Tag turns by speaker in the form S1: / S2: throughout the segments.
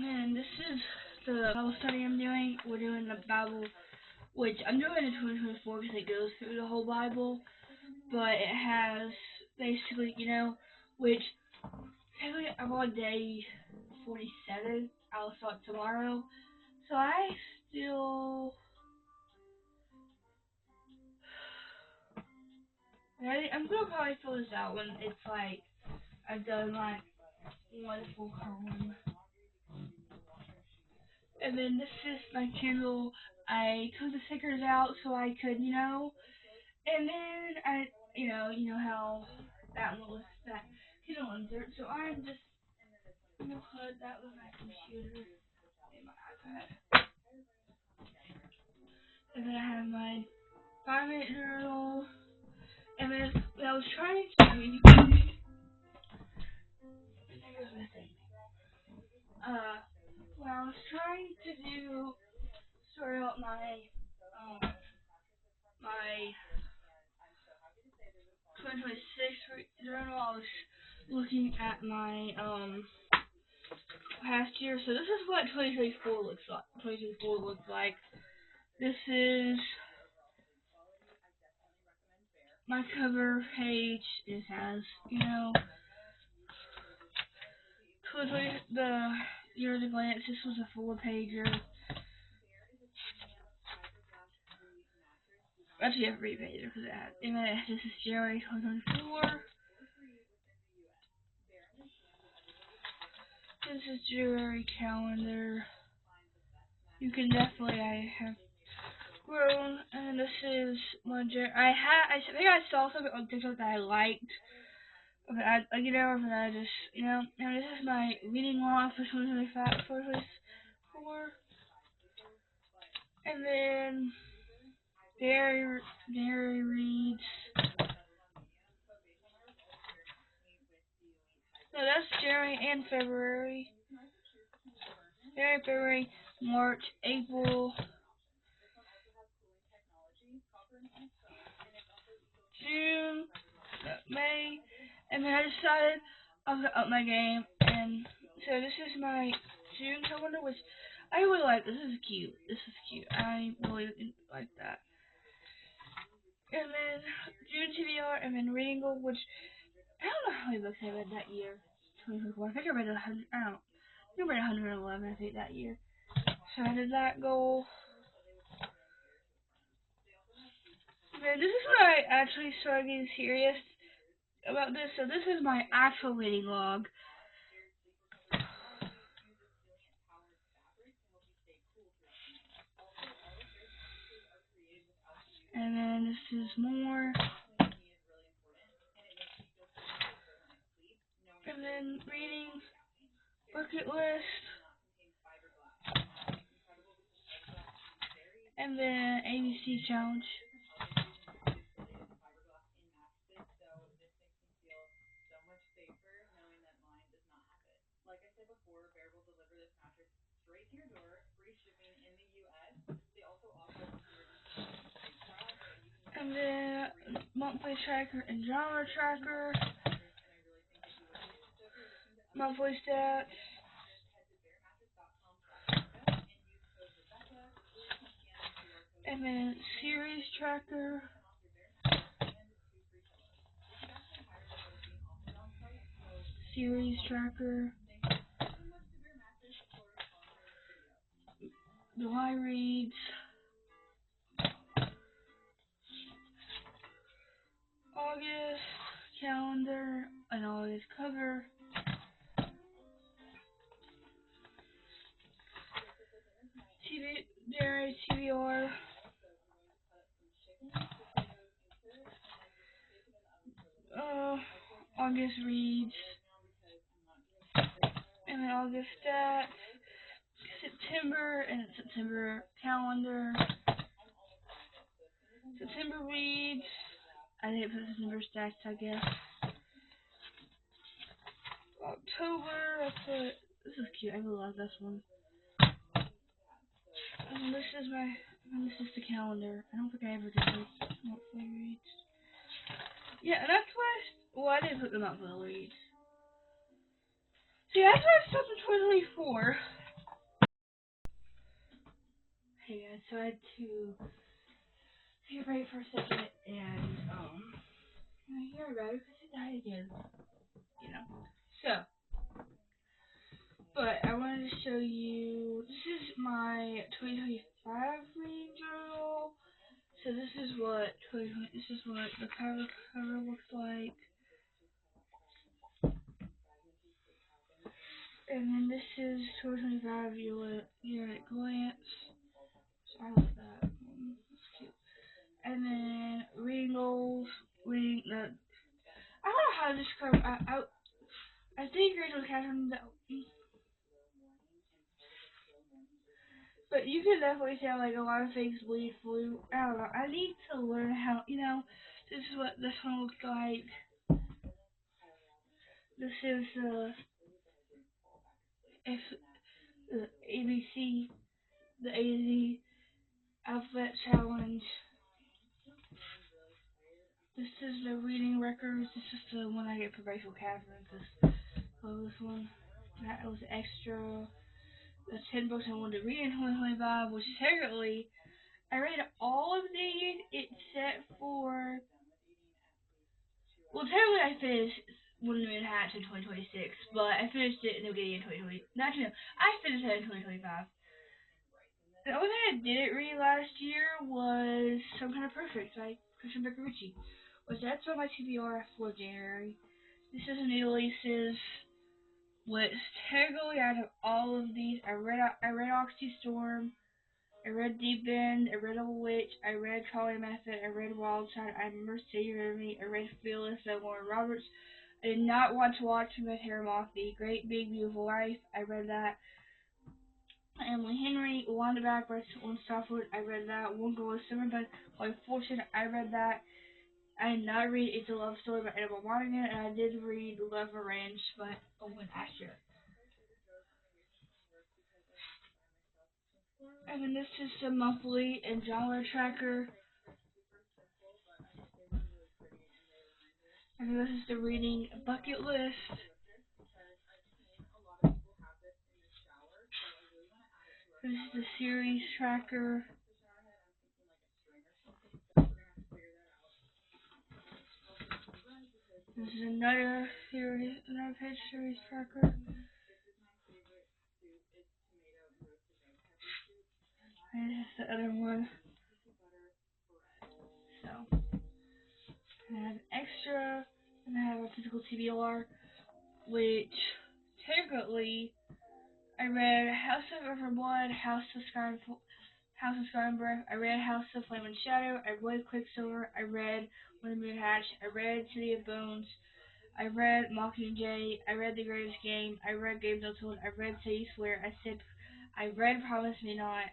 S1: And then this is the Bible study I'm doing. We're doing the Bible, which I'm doing in 2024 because it goes through the whole Bible, but it has basically, which technically I'm on day 47. I'll start tomorrow. So I'm gonna probably fill this out when it's like I've done like one full column. And then this is my candle. I took the stickers out so I could, and then I, you know how that one was, that candle insert. So I'm just gonna put that with my computer and my iPad. And then I have my 5-minute journal. And then when I was trying to sort out my 2026 journal, I was looking at my past year. So this is what 2024 looks like. 2024 looks like. This is my cover page. It has, the year at a glance. This was a 4-pager. Actually, a 3-pager because it had. And then this is January 2024. This is January calendar. You can definitely, I have grown, and this is my I think I saw something on TikTok that I liked, but I just, and this is my reading log for 2024, and then diary reads. No, that's January and February. January, February, March, April, June, May, and then I decided I'm gonna up my game, and so this is my June calendar, which I really like. This is cute. I really like that. And then June TBR, and then reading goal, which I don't know how many books I read that year. 2024. I think I read 100. I don't know. I read 111. I think that year. So I did that goal. And this is when I actually started getting serious about this. So this is my actual reading log. And then this is more. And then reading, bucket list, and then ABC challenge. And then monthly tracker and genre tracker. Monthly stats. And then series tracker. Series tracker. July reads. August calendar, an August cover. January TBR. August reads. And then August stats. September and September calendar. September reads. I didn't put September stats, I guess. October, I put. This is cute. I really love this one. And this is the calendar. I don't think I ever did this monthly reads. Yeah, and that's why I didn't put the monthly reads. See, that's why I stopped in 2024. Okay, guys, so I had to take a break for a second, and, here I read because it died again, you know. So, but I wanted to show you, this is my 2025 reading journal. So this is what the cover looks like. And then this is 2025 year at glance. So I like that. That's cute. And then reading goals, reading the. I don't know how to describe. I think Rachel Catherine. But you can definitely tell like a lot of things bleed flu. I don't know. I need to learn how. This is what this one looks like. This is the ABC, the AZ alphabet challenge. This is the reading records. This is the one I get for Rachel Catherine, because I love this one. That was extra. The 10 books I wanted to read in 2025, which is technically, I read all of these except for, well, technically I finished One of the Hatch in 2026, but I finished it in the beginning of 2020. Not no, I finished it in 2025. The only thing I didn't read last year was Some Kind of Perfect by Christian Beccarucci, which that's on my TBR for January. This is new releases, which technically out of all of these, I read Oxy Storm, I read Deep End, I read Old Witch, I read Trolley Method, I read Wild Side, I remember Stay With Me, I read Fearless by Warren Roberts. I did not want to watch Miss Moth, The Great Big Beautiful Life, I read that. Emily Henry, Wanda Back by One Softwood, I read that. One Girl is Summer by Fortune, I read that. I did not read It's a Love Story by Annabelle Monaghan, and I did read Love Arranged by Owen Asher. And then this is the monthly and genre tracker. And then this is the reading bucket list. This is the series tracker. This is another page series tracker. And this is the other one. So, I have extra, and I have a physical TBR, which technically I read House of Earth and Blood, House of Sky and Breath, I read House of Flame and Shadow, I read Quicksilver, I read When the Moon Hatched, I read City of Bones, I read Mockingjay, I read The Greatest Game, I read Games Untold, I read Say You Swear, I read Promise Me Not,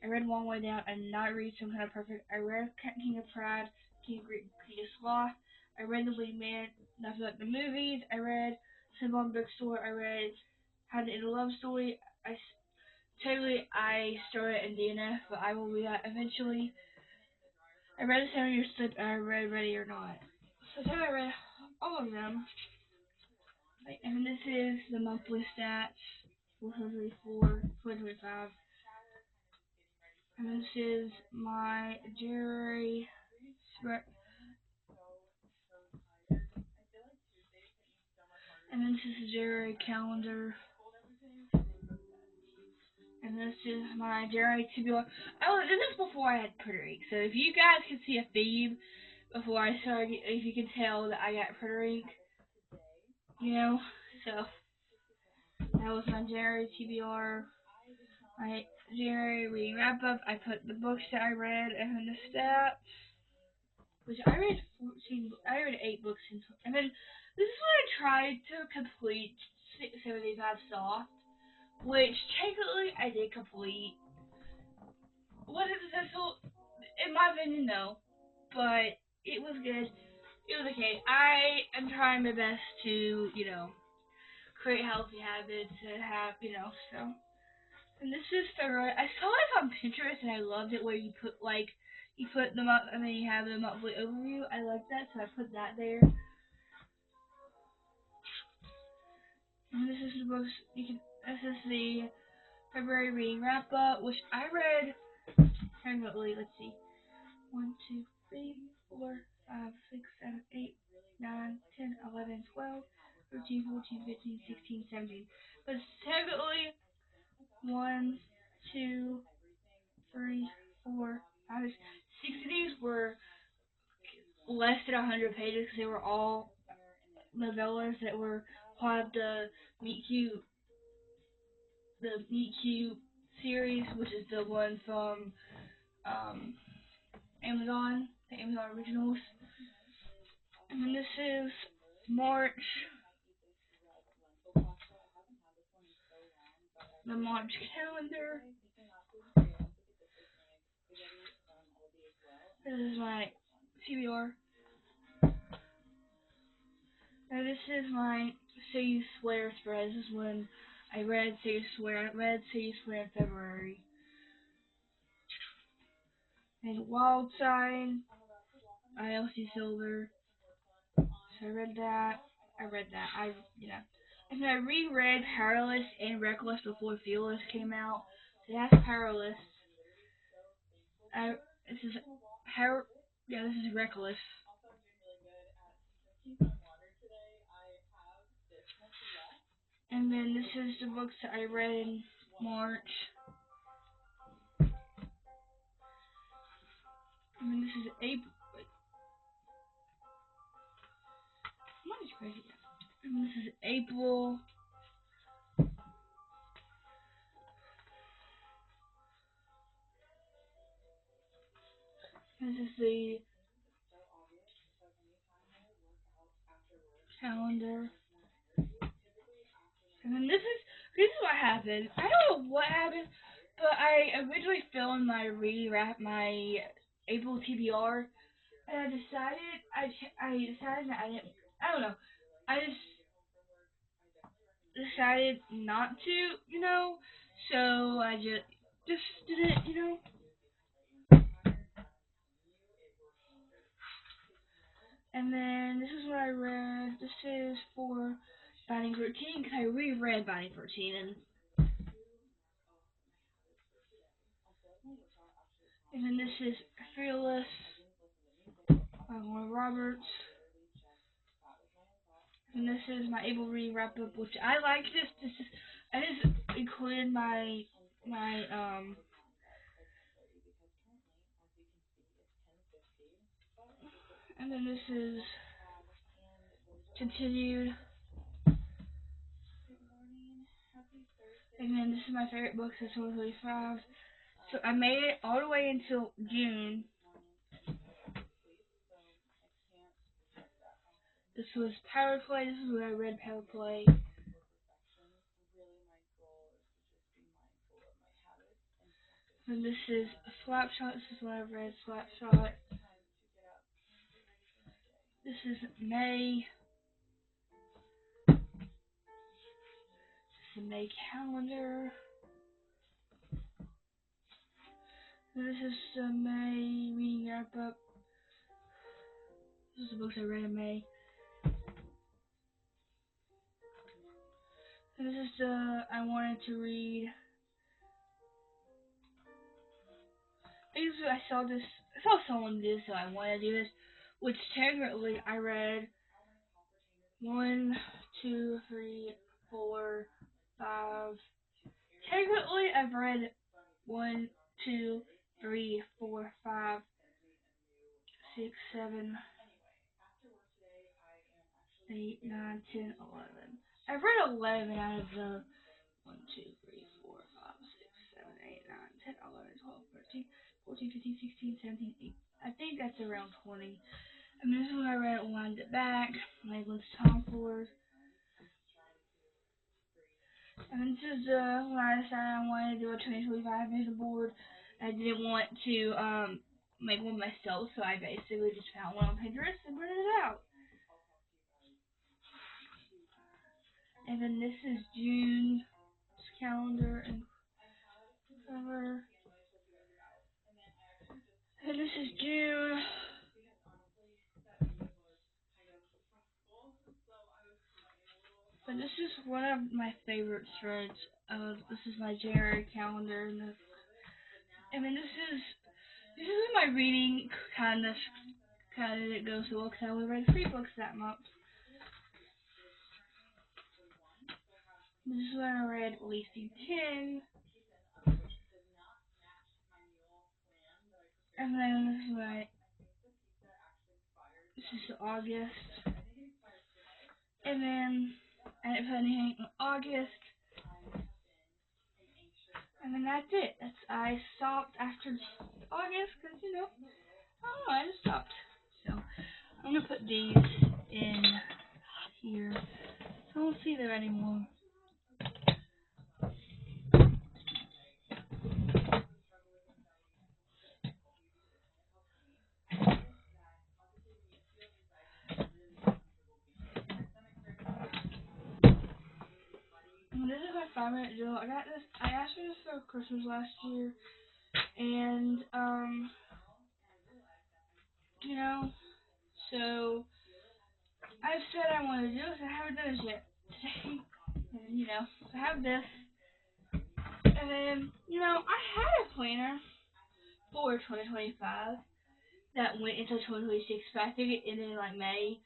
S1: I read Long Way Down, I did not read Some Kind of Perfect, I read King of Pride, King of Sloth, I read The Lead Man, Nothing Like the Movies, I read Symbol Bookstore, I read How to End a Love Story, technically I started in DNF, but I will read that eventually. I read The 7 Year Slip, and I read Ready or Not. So I read all of them. And this is the monthly stats for 2025. And this is my January calendar. And this is my January TBR. I did this before I had Puerto Rico. So if you guys can see a theme before I started, if you can tell that I got Puerto Rico, so that was my January TBR. My January reading wrap up. I put the books that I read and then the stats, which I read 8 books and then this is what I tried to complete 75 soft, which technically I did complete. Was it successful? In my opinion, no, but it was good. It was okay. I am trying my best to, create healthy habits and have, so. And this is thorough. I saw it on Pinterest and I loved it where you put them up and then you have the monthly overview. I like that, so I put that there. And this is the books this is the February reading wrap up, which I read technically, let's see, 1, 2, 3, 4, 5, 6, 7, 8, 9, 10, 11, 12, 13, 14, 15, 16, 17. But technically, 1, 2, 3, 4, 5, 6 of these were less than 100 pages because they were all novellas that were part of the me.I series, which is the one from Amazon, the Amazon originals. And then this is March, the March calendar. This is my CBR. Now this is my Say You Swear spread. This is when I read Say You Swear. I read Say You Swear in February. And Wild Side, ILC Silver. So I read that. And then I reread Powerless and Reckless before Fearless came out. So that's Powerless. This is Reckless. And then this is the books that I read in March. And then this is April. Wait. What is crazy? And this is April. This is the calendar. And then this is what happened. I don't know what happened, but I originally filmed my April TBR, and I decided that I don't know. I just decided not to, so I just did it. And then this is what I read. This is for Binding 13, because I reread Binding 13, and then this is Fearless by Warren Roberts. And this is my Able Reading wrap up, which I like this. I just included my and then this is continued. And then this is my favorite book since 2025. So I made it all the way until June. This was Power Play. This is when I read Power Play. And this is Slapshot. This is when I read Slapshot. This is May. This is the May calendar. And this is the May reading wrap up. This is the books I read in May. And this is the I wanted to read. Basically, I saw someone do this, so I wanted to do this. Which technically I read 1, 2, 3, 4, 5. Technically, I've read 1, 2, 3, 4, 5, 6, 7, 8, 9, 10, 11. I've read 11 out of the 1, 2, 3, 4, 5, 6, 7, 8, 9, 10, 11, 12, 13, 14, 15, 16, 17, 8. I think that's around 20. And this is when I read it, Wind It Back, Langland's Tom Ford. And this is when I decided I wanted to do a 2025 vision board. I didn't want to make one myself, so I basically just found one on Pinterest and printed it out. And then this is June's calendar and cover. And this is June. But this is one of my favorite threads. This is my January calendar, and then this is This is my reading kind of didn't go so well because I only read 3 books that month. This is when I read at least 10. And then this is August. And then I didn't put anything in August. And then that's it. I stopped after August because, I don't know, I just stopped. So I'm going to put these in here. So I won't see them anymore. This is my 5-minute drill. I got this. I asked for this for Christmas last year, and so I've said I want to do this. I haven't done this yet today. And I have this, and then I had a planner for 2025 that went into 2026, but I think it ended in like May.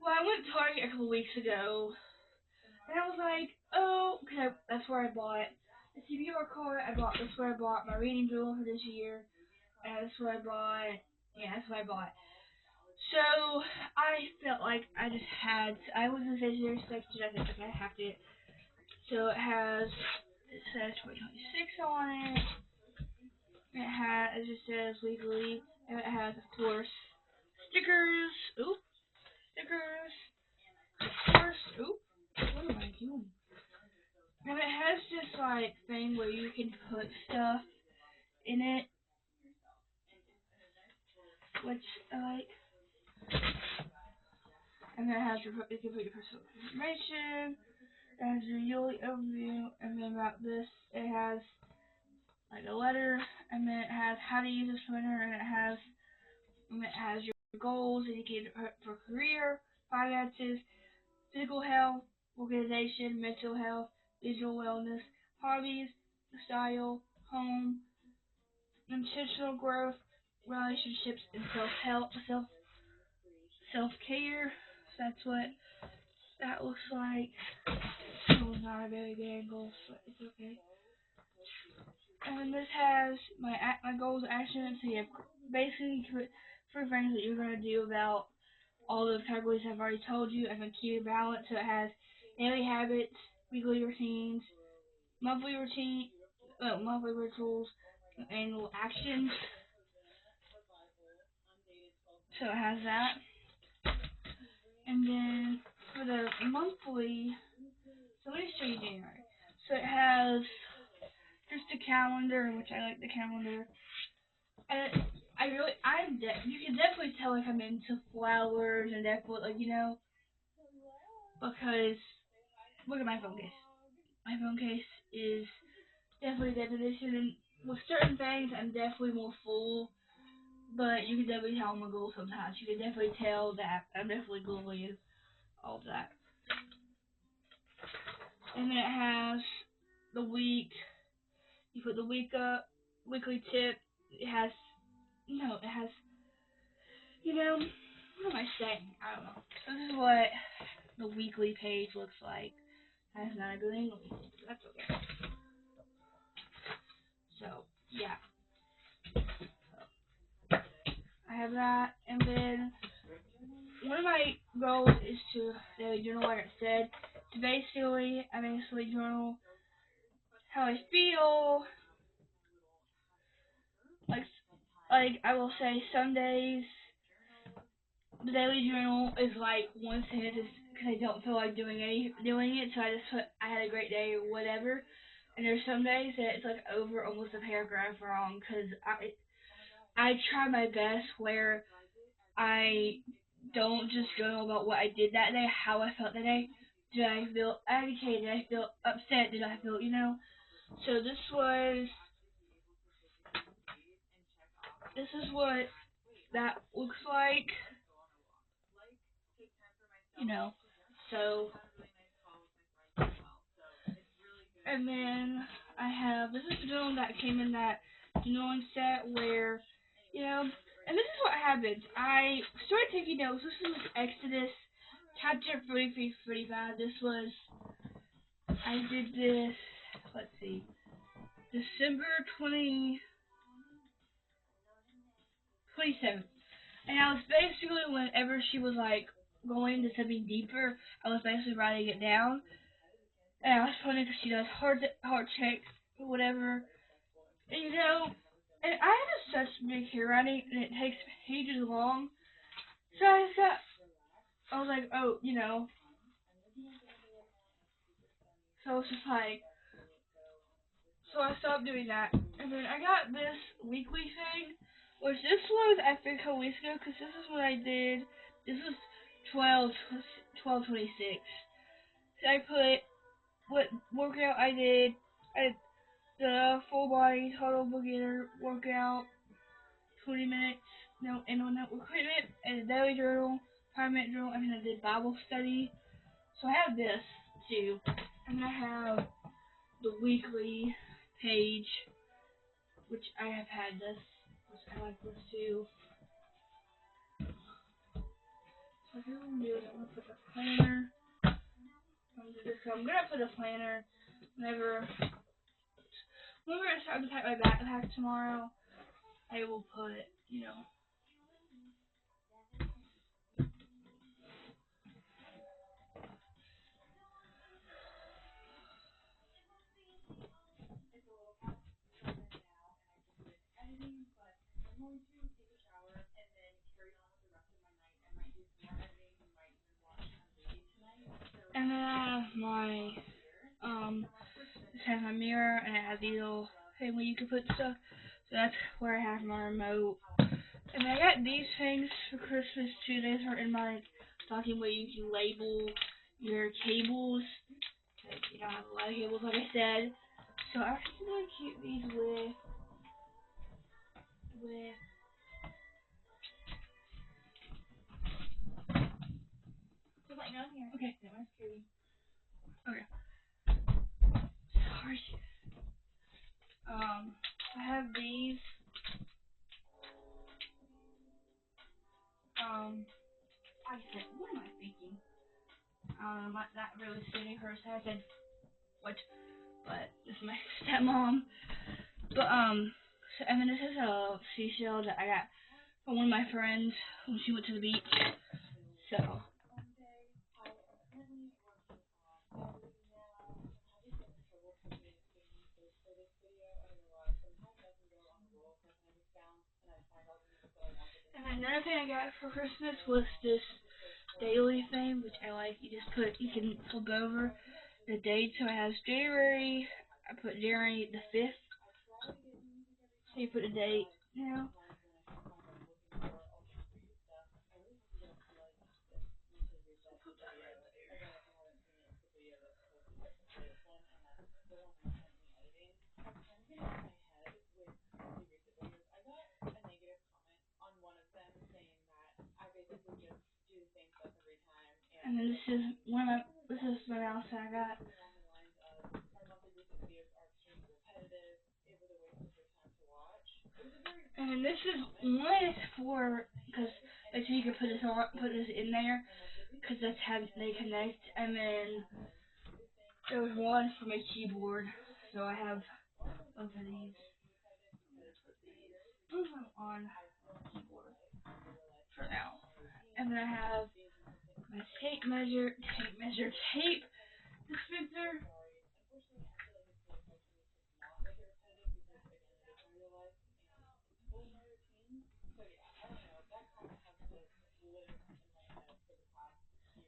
S1: Well, I went to Target a couple weeks ago, and I was like, oh, because that's where I bought the CBR card. That's where I bought my reading journal for this year. And that's what I bought. Yeah, that's what I bought. So I felt like I was in the visionary section. I think I have to. So it says 2026 on it. It just says weekly. And it has, of course, stickers. Oop, stickers. Of course, oop. What am I doing? And it has this like thing where you can put stuff in it, which I like. And then it has you can put your personal information. It has your yearly overview, and then about this, it has like a letter, and then it has how to use this printer, and it has your goals indicated for career, finances, physical health, organization, mental health, visual wellness, hobbies, style, home, intentional growth, relationships, and self-care. So that's what that looks like. Oh, not a very good angle, but it's okay. And this has my goals, actions. So you have basically 3 things that you're going to do about all those categories I've already told you. And then keep your balance. So it has daily habits, weekly routines, monthly rituals, annual actions. So it has that. And then for the monthly, so let me show you January. So it has just a calendar, which I like the calendar. And you can definitely tell like I'm into flowers and definitely because look at my phone case. My phone case is definitely definition, and with certain things I'm definitely more full, but you can definitely tell I'm a girl sometimes. You can definitely tell that I'm definitely girly and all of that. And then it has the week. You put the week up, weekly tip. It has, what am I saying? I don't know. So this is what the weekly page looks like. That's not a good English. That's okay. So, yeah. I have that. And then, one of my goals is to daily journal, like I said. To basically, journal how I feel. Like I will say some days, the daily journal is like one sentence because I don't feel like doing it, so I just put I had a great day or whatever. And there's some days that it's like over almost a paragraph wrong because I try my best where I don't just journal about what I did that day, how I felt that day. Did I feel agitated? Did I feel upset? Did I feel, So this is what that looks like, So, and then this is the journal that came in that journaling set where you know. And this is what happened. I started taking notes. This was Exodus chapter 43, 45. I did this, let's see, December 27th. And I was basically, whenever she was like going into something deeper, I was basically writing it down. And I was putting it because she does heart checks or whatever. And you know, and I have such big handwriting and it takes pages long. So I was like, oh, you know. So it's just like, so I stopped doing that. And then I got this weekly thing, which this was, I think, a couple weeks ago, because this is what I did. This was 12/26. So I put what workout I did. I did the full body total beginner workout, 20 minutes, no equipment, and a daily journal, 5-minute journal, and then I did Bible study. So I have this too. And then I have the weekly page, which I have had this, which I like this too. So what I'm gonna do is I'm gonna put a planner. I'm gonna put a planner whenever I start to pack my backpack tomorrow. I will put, you know. And then I have my this has my mirror and it has the little thing where you can put stuff. So that's where I have my remote. And I got these things for Christmas too. These are in my stocking where you can label your cables. You don't have a lot of cables, like I said. So I'm actually gonna keep these with. Okay. Okay. Sorry. I have these. I said, what am I thinking? I'm not really sitting her. So I said, what? But this is my stepmom. But so, and then this is a seashell that I got from one of my friends when she went to the beach. So. And another thing I got for Christmas was this daily thing, which I like. You can flip over the date. So it has January. I put January the 5th. So you put a date, you know. And then this is my mouse that I got. And this is one for, because basically you can put this in there, because that's how they connect. And then there was one for my keyboard, so I have both of these. On keyboard for now. And then I have my tape dispenser.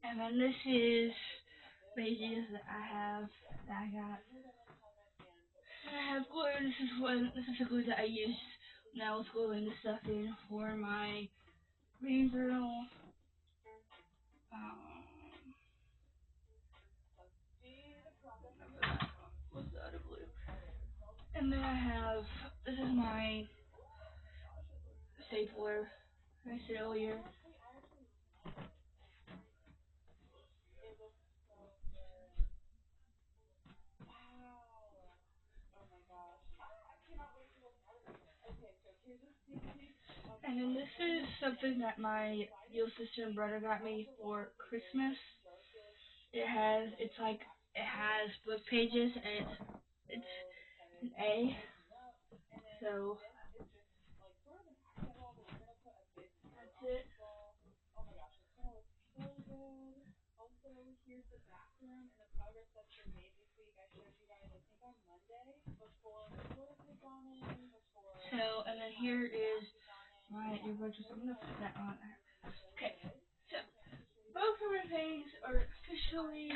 S1: And then this is pages that I got. And I have glue. This is the glue that I used when I was gluing the stuff in for my green journal. What's the other glue? And then I have, this is my stapler, I said earlier. And then this is something that my little sister and brother got me for Christmas. It has book pages and it's an A. So that's it. So and then here is my earbuds. I'm gonna put that on there. Okay. So both of my things are officially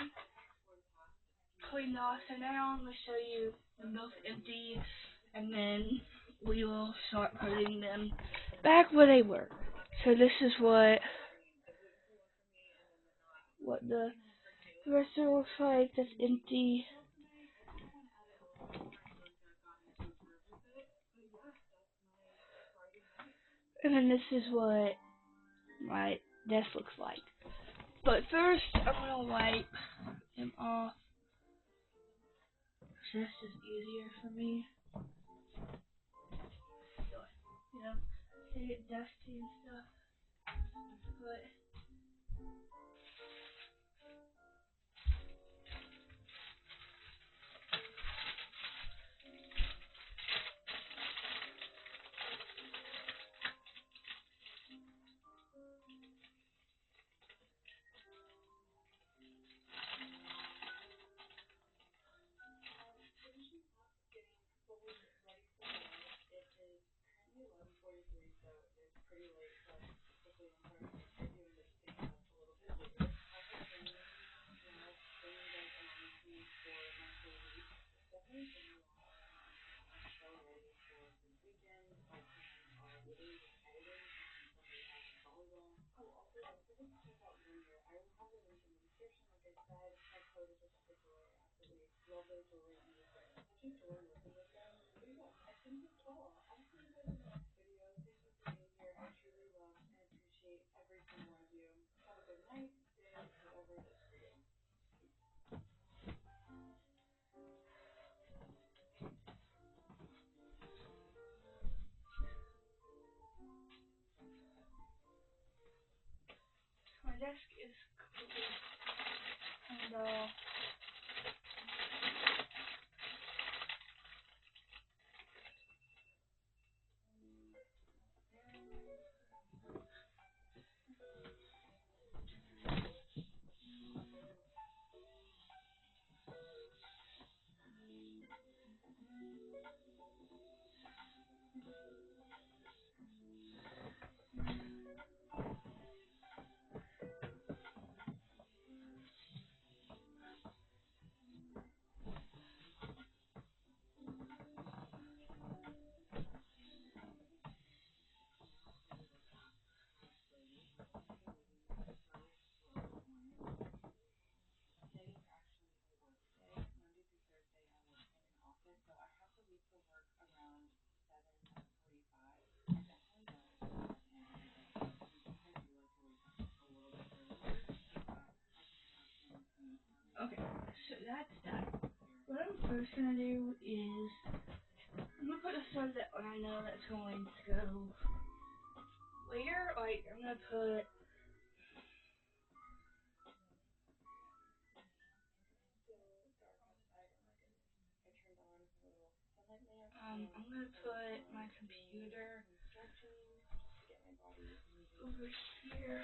S1: cleaned off. So now I'm gonna show you them both empty, and then we will start putting them back where they were. So this is what the rest of it looks like. That's empty. And then this is what my desk looks like. But first, I'm gonna wipe them off. So that's just easier for me. You know, they get dusty and stuff. But my desk is completely cleaned off. Okay, so that's done. What I'm first gonna do is I'm gonna put the stuff that I know that's going to go where. Like I'm gonna put my computer over here.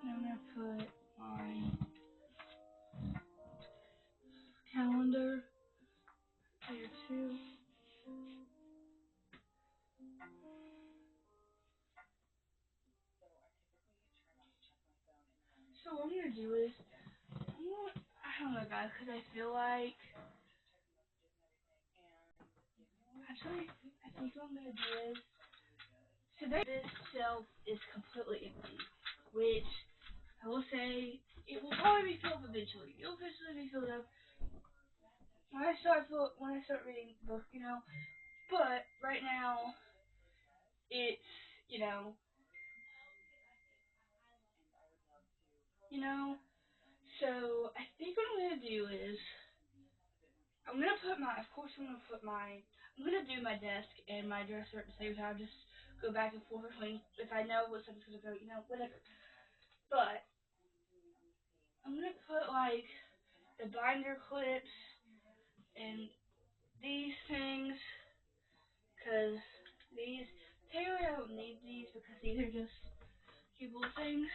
S1: And I'm gonna put my calendar there too. So what I'm gonna do is I don't know guys, because I feel like actually I think what I'm gonna do is so this shelf is completely empty, which I will say it will probably be filled eventually. It'll eventually be filled up when I start reading the book, you know. But right now it's, you know, you know. So I think what I'm gonna do is I'm gonna do my desk and my dresser at the same time. Just go back and forth between if I know what something's gonna go, whatever. But I'm gonna put like the binder clips and these things, cause these technically I don't need these because these are just cute things.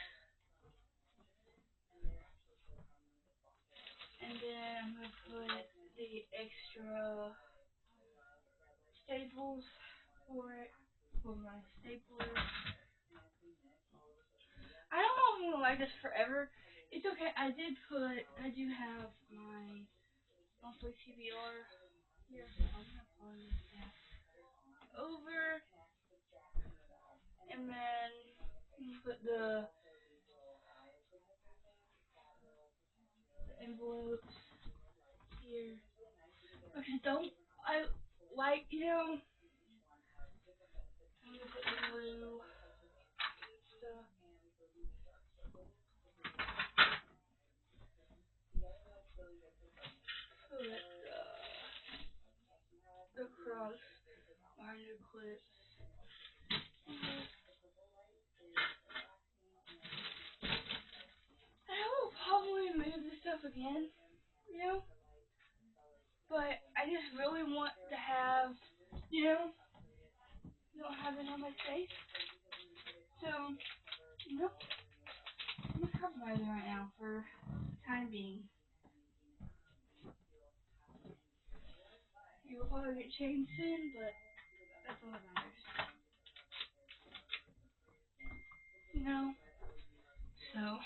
S1: And then I'm gonna put the extra staples for my stapler. I don't know if I'm gonna like this forever. It's okay. I do have my monthly TBR here. So I'm gonna plug that over, and then put the envelopes here. Okay, I like, I'm gonna put the blue stuff. Put the cross binder clips. I will probably move this stuff again, but I just really want to have, don't have it on my face. So, I'm gonna compromise it right now for the time being. You will probably get changed soon, but that's all that matters. So.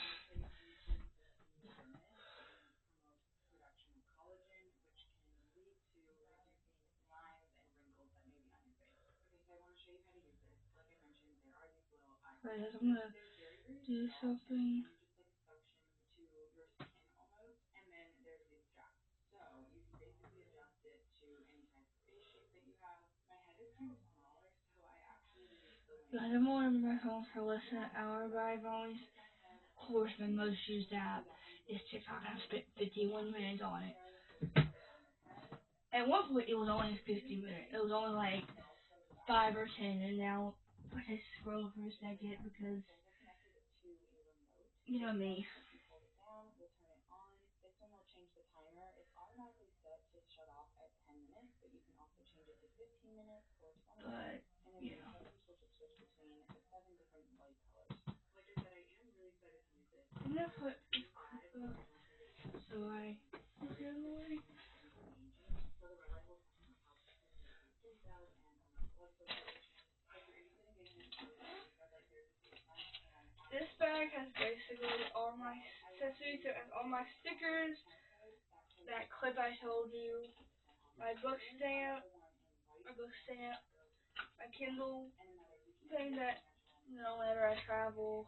S1: Wait, I'm gonna do something. Guys, I'm on my phone for less than an hour, but I've always, of course, my most used app is TikTok. I've spent 51 minutes on it. At one point, it was only 50 minutes. It was only like 5 or 10, and now I just scroll for a second because, you know me. But, I'm gonna put this clip up so I don't get annoyed. This bag has basically all my accessories. So it has all my stickers, that clip I told you, my book stamp, my Kindle thing that, whenever I travel.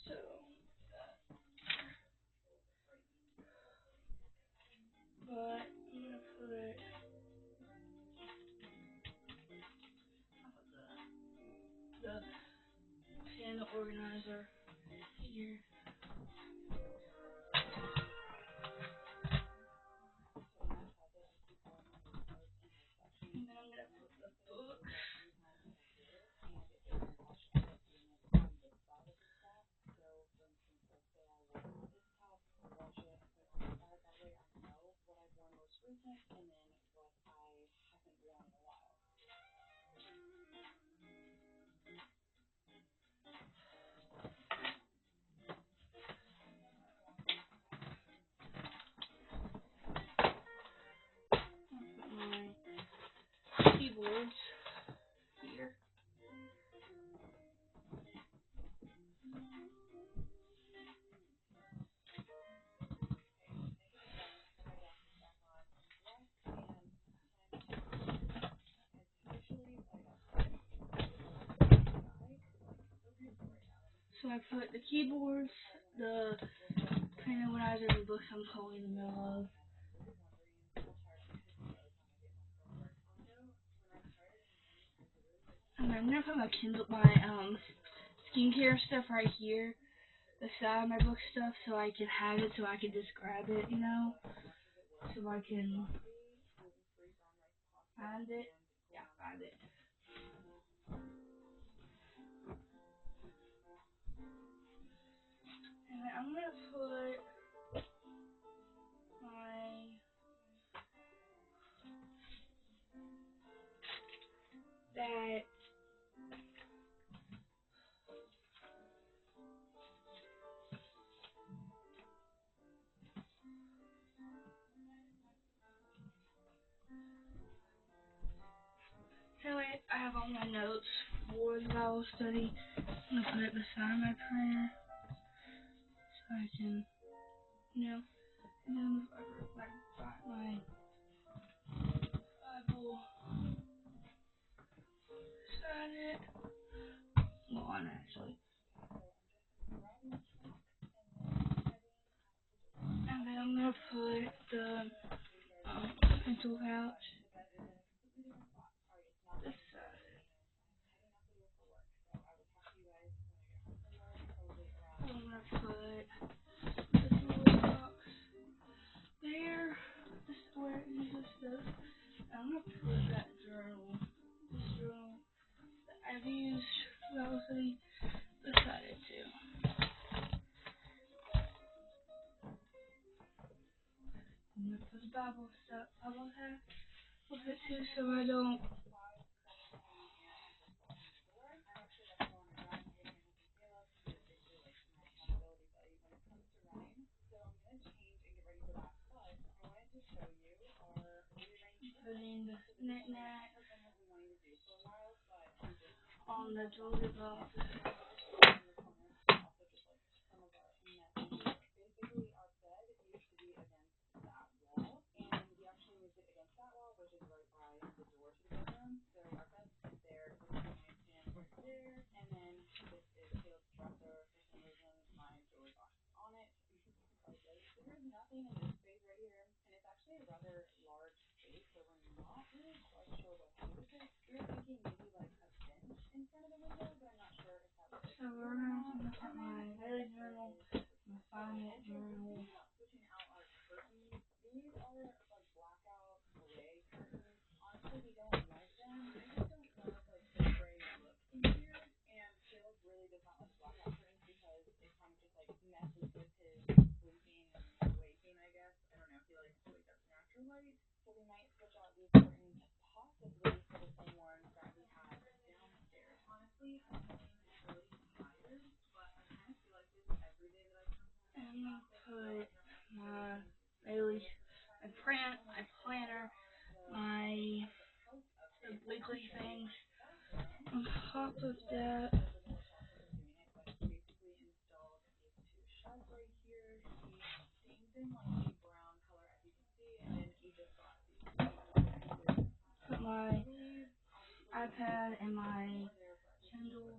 S1: So, but I'm gonna put the pen organizer here. And then I'm gonna put the book. Put my keyboards here. So I put the keyboards, the Depending on what I do, the books I'm totally in the middle of. And I'm gonna put my Kindle, my skincare stuff right here, beside my book stuff, so I can have it, so I can just grab it, you know, so I can find it. Yeah, find it. And then I'm gonna put that anyway, I have all my notes for the Bible study. I'm gonna put it beside my prayer, so I can, you know, and then my Bible beside it. Go on, actually. And then I'm gonna put the pencil pouch beside it. I'm gonna put this little box there. This is where it uses this. I'm gonna put that journal, this journal that I've used mostly beside it too. I'm gonna put the Bible stuff, Bible hat with it too, so I don't. Putting the knick-knack on the toilet box. So we're gonna look at my daily journal, my 5-minute journal. And I'm gonna put my daily, my planner, my weekly things on top of that. Put my iPad and my Kindle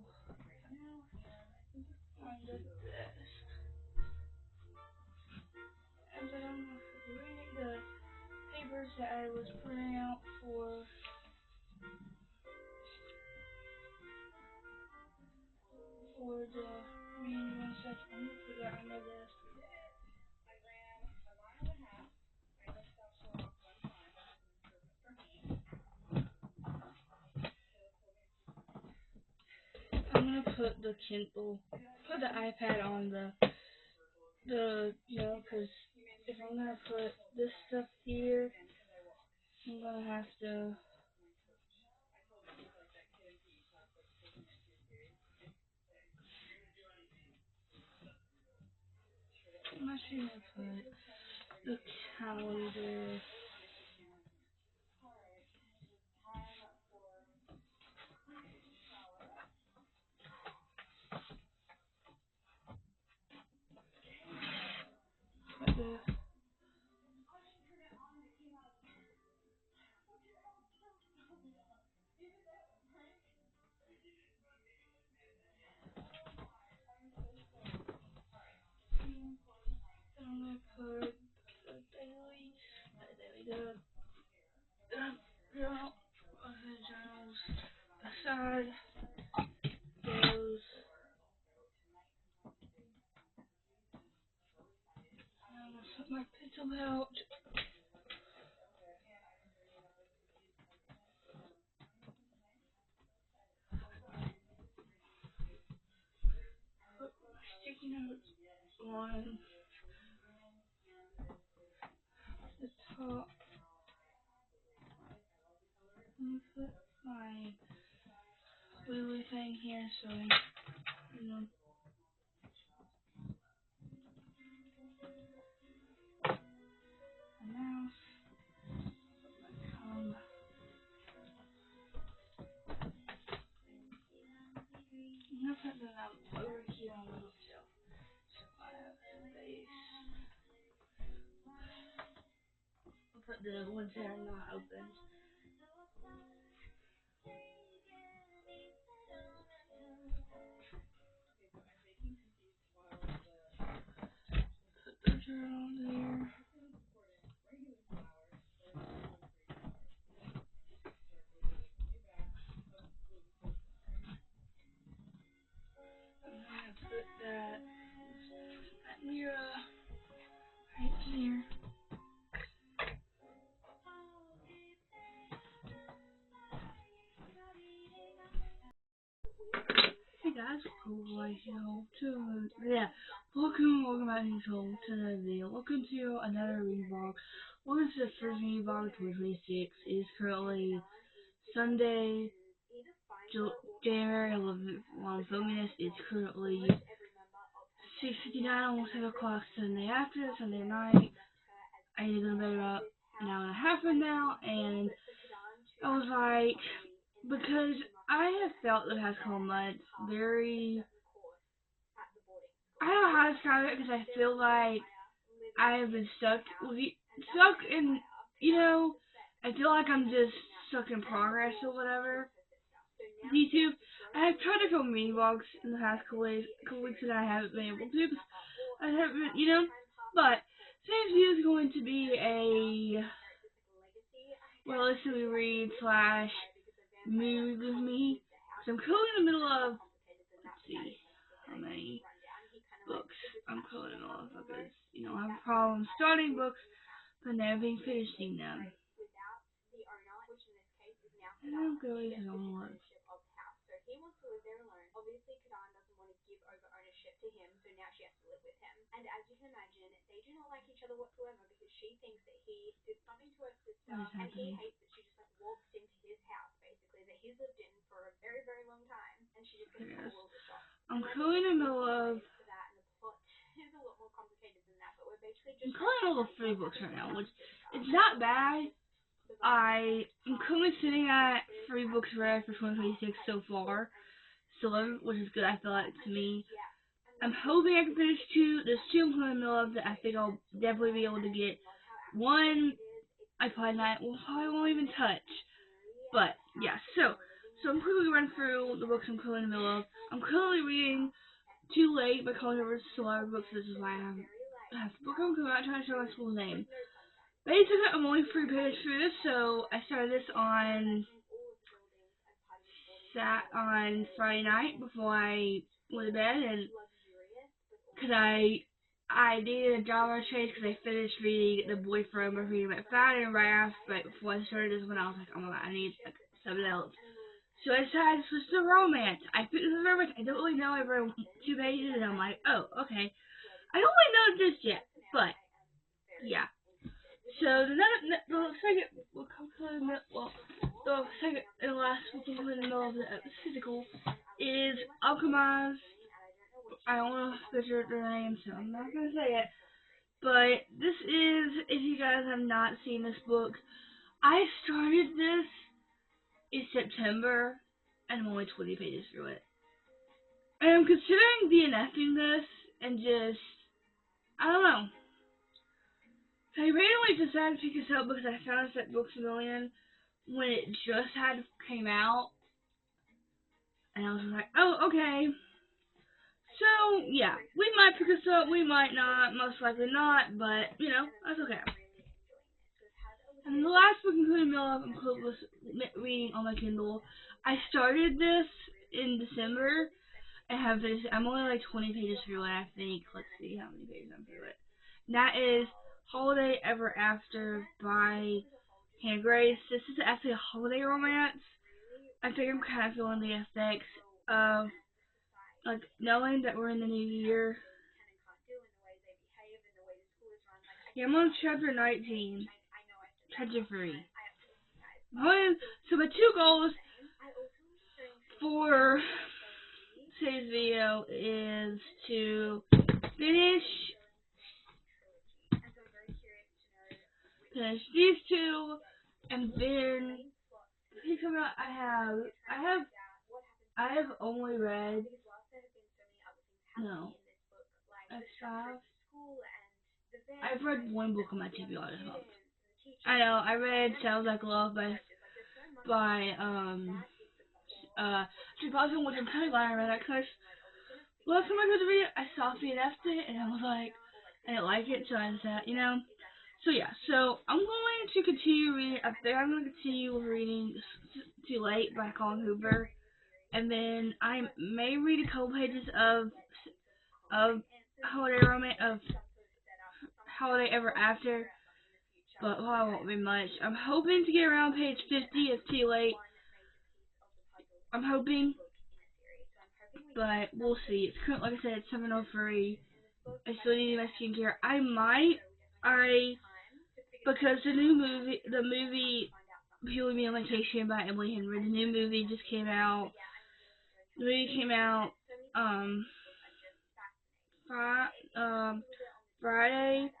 S1: on the desk. And then I'm gonna put the papers that I was printing out for the reading one section. I'm gonna put that on my desk. I'm gonna put the Kindle, put the iPad on the you know, because if I'm gonna put this stuff here, I'm gonna have to. I'm actually gonna put the calendar. Put the I'm gonna put the daily journal, journals beside those. I'm gonna put my pencil out. Put my sticky notes on the top. I'm gonna put my blue thing here so you know. My mouse. I'm gonna put them over here on the bookshelf. So I have space. I'll put the ones that are not open. Put the journal there. I'm gonna put that mirror right here. Hey guys, welcome back to another video. Welcome to another reading vlog. Welcome to the first reading vlog 2026. It is currently Sunday, January 11th. While I'm filming this, it's currently 6:59, almost 7 o'clock Sunday after, Sunday night. I need to go to bed about an hour and a half from now, and I was like, because I have felt the past couple months very, I don't know how to describe it, because I feel like I have been stuck in, I feel like I'm just stuck in progress or whatever. YouTube, I have tried to film mini vlogs in the past couple weeks and I haven't been able to, I haven't, but today's video is going to be a, well, listen to me read / mood with me, so I'm currently in the middle of, let's see, how many books I'm currently in the middle of, because, I have a problem starting books, but never being finishing them. And I'm going to onwards. What is happening? Yes. I'm currently in the middle of all 3 books right now, which it's not bad. I'm currently sitting at 3 books read for 2026 so far, which is good. I feel like to me. I'm hoping I can finish 2. There's 2 I'm currently in the middle of that I think I'll definitely be able to get. 1 I probably won't even touch. But yeah, so I'm quickly running through the books I'm currently in the middle of. I'm currently reading Too Late by Colin Rivers Solar Books. This is why I have the book I'm trying to show my school name. Basically, I'm only 3 pages through this, so I started this on Friday night before I went to bed, and because I needed a dollar change because I finished reading The Boyfriend by Freedom at Friday, and right before I started this one, I was like, oh my god, I need something else. So I decided to switch to romance. I picked this romance. I don't really know. I read 2 pages, and I'm like, oh, okay. I don't really know just yet, but yeah. So the second book the second and last book in the middle of the physical is Orgaize. I don't want to butcher their name, so I'm not gonna say it. But this is, if you guys have not seen this book, I started this in September, and I'm only 20 pages through it. And I'm considering DNFing this and just, I don't know. I randomly decided to pick this up because I found this at Books A Million when it just came out, and I was like, oh, okay. So, yeah, we might pick this up, we might not, most likely not, but, you know, that's okay. And the last book, including Mill was reading on my Kindle. I started this in December. I'm only like 20 pages through it, I think. Let's see how many pages I'm through it. And that is Holiday Ever After by Hannah Grace. This is actually a holiday romance. I think I'm kind of feeling the effects of, like, knowing that we're in the new year. Yeah, I'm on chapter 19. Chapter 3. So my two goals for today's video is to finish these two, and then I have only read X5. I've read one book on my TBR this month. I know, I read Sounds Like Love by Boston, which I'm kind of glad I read that, because last time I read the video, I saw DNF'd it, and I was like, I didn't like it, so I said, you know. So yeah, so I'm going to continue reading. I think I'm going to continue reading Too Late by Colin Hoover, and then I may read a couple pages of Holiday Ever After, but I won't read much. I'm hoping to get around page 50 of Too Late. I'm hoping, but we'll see. It's current, like I said, it's 7:03. I still need my skincare. Because the movie Purely Me on Vacation by Emily Henry, the new movie just came out. The movie came out Friday,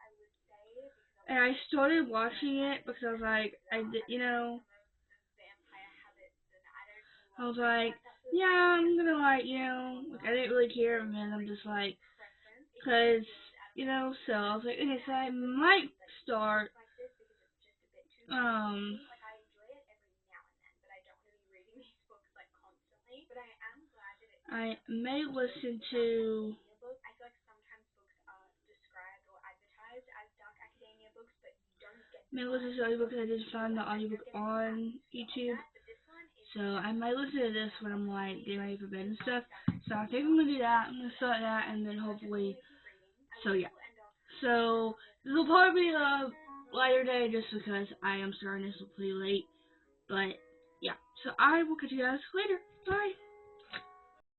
S1: and I started watching it because I was like, I was like, yeah, I'm gonna I didn't really care, and then I'm just like, cause, so I was like, okay, so I might start, I may listen to audiobook because I just found the audiobook on YouTube. So I might listen to this when I'm like getting ready for bed and stuff. So I think I'm gonna do that. I'm gonna start that, and then hopefully. So yeah. So this will probably be a lighter day just because I am starting this pretty late. But yeah. So I will catch you guys later. Bye.